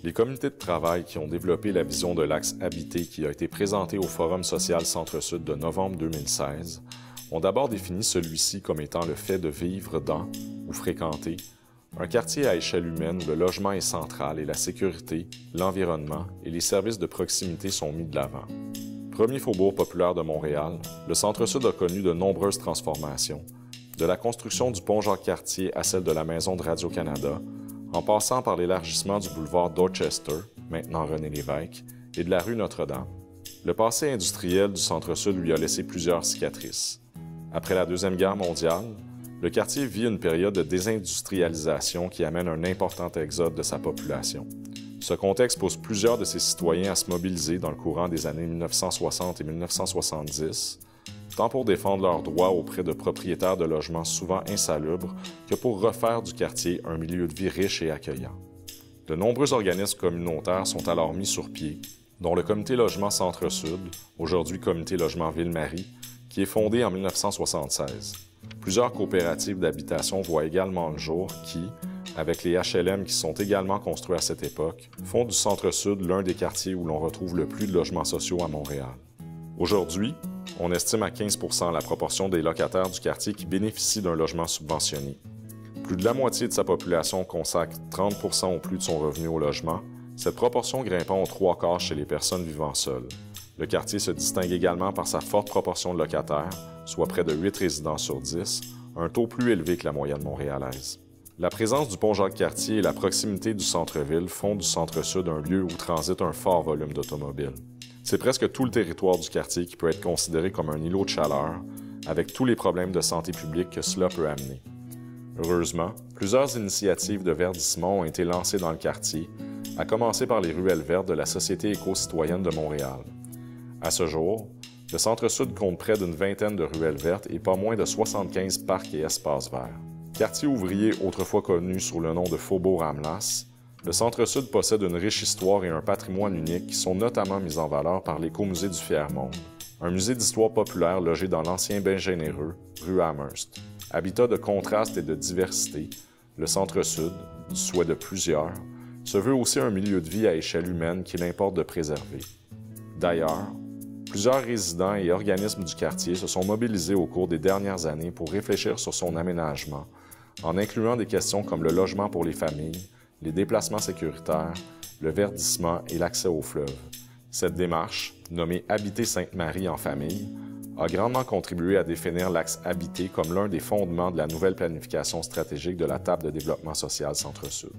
Les comités de travail qui ont développé la vision de l'axe habité qui a été présentée au Forum social Centre-Sud de novembre 2016 ont d'abord défini celui-ci comme étant le fait de vivre dans ou fréquenter un quartier à échelle humaine où le logement est central et la sécurité, l'environnement et les services de proximité sont mis de l'avant. Premier faubourg populaire de Montréal, le Centre-Sud a connu de nombreuses transformations, de la construction du pont Jacques-Cartier à celle de la Maison de Radio-Canada, en passant par l'élargissement du boulevard Dorchester, maintenant René Lévesque, et de la rue Notre-Dame. Le passé industriel du Centre-Sud lui a laissé plusieurs cicatrices. Après la Deuxième Guerre mondiale, le quartier vit une période de désindustrialisation qui amène un important exode de sa population. Ce contexte pousse plusieurs de ses citoyens à se mobiliser dans le courant des années 1960 et 1970, tant pour défendre leurs droits auprès de propriétaires de logements souvent insalubres que pour refaire du quartier un milieu de vie riche et accueillant. De nombreux organismes communautaires sont alors mis sur pied, dont le Comité Logement Centre-Sud, aujourd'hui Comité Logement Ville-Marie, qui est fondé en 1976. Plusieurs coopératives d'habitation voient également le jour qui, avec les HLM qui sont également construits à cette époque, font du Centre-Sud l'un des quartiers où l'on retrouve le plus de logements sociaux à Montréal. Aujourd'hui, on estime à 15 % la proportion des locataires du quartier qui bénéficient d'un logement subventionné. Plus de la moitié de sa population consacre 30 % ou plus de son revenu au logement, cette proportion grimpant aux 3/4 chez les personnes vivant seules. Le quartier se distingue également par sa forte proportion de locataires, soit près de 8 résidents sur 10, un taux plus élevé que la moyenne montréalaise. La présence du pont Jacques-Cartier et la proximité du centre-ville font du Centre-Sud un lieu où transite un fort volume d'automobiles. C'est presque tout le territoire du quartier qui peut être considéré comme un îlot de chaleur, avec tous les problèmes de santé publique que cela peut amener. Heureusement, plusieurs initiatives de verdissement ont été lancées dans le quartier, à commencer par les ruelles vertes de la Société éco-citoyenne de Montréal. À ce jour, le Centre-Sud compte près d'une vingtaine de ruelles vertes et pas moins de 75 parcs et espaces verts. Quartier ouvrier autrefois connu sous le nom de Faubourg-Amelas, le Centre-Sud possède une riche histoire et un patrimoine unique qui sont notamment mis en valeur par l'Écomusée du Fier-Monde, un musée d'histoire populaire logé dans l'ancien Bain Généreux, rue Amherst. Habitat de contraste et de diversité, le Centre-Sud, du souhait de plusieurs, se veut aussi un milieu de vie à échelle humaine qu'il importe de préserver. D'ailleurs, plusieurs résidents et organismes du quartier se sont mobilisés au cours des dernières années pour réfléchir sur son aménagement, en incluant des questions comme le logement pour les familles, les déplacements sécuritaires, le verdissement et l'accès au fleuve. Cette démarche, nommée Habiter Sainte-Marie en famille, a grandement contribué à définir l'axe habité comme l'un des fondements de la nouvelle planification stratégique de la table de développement social Centre-Sud.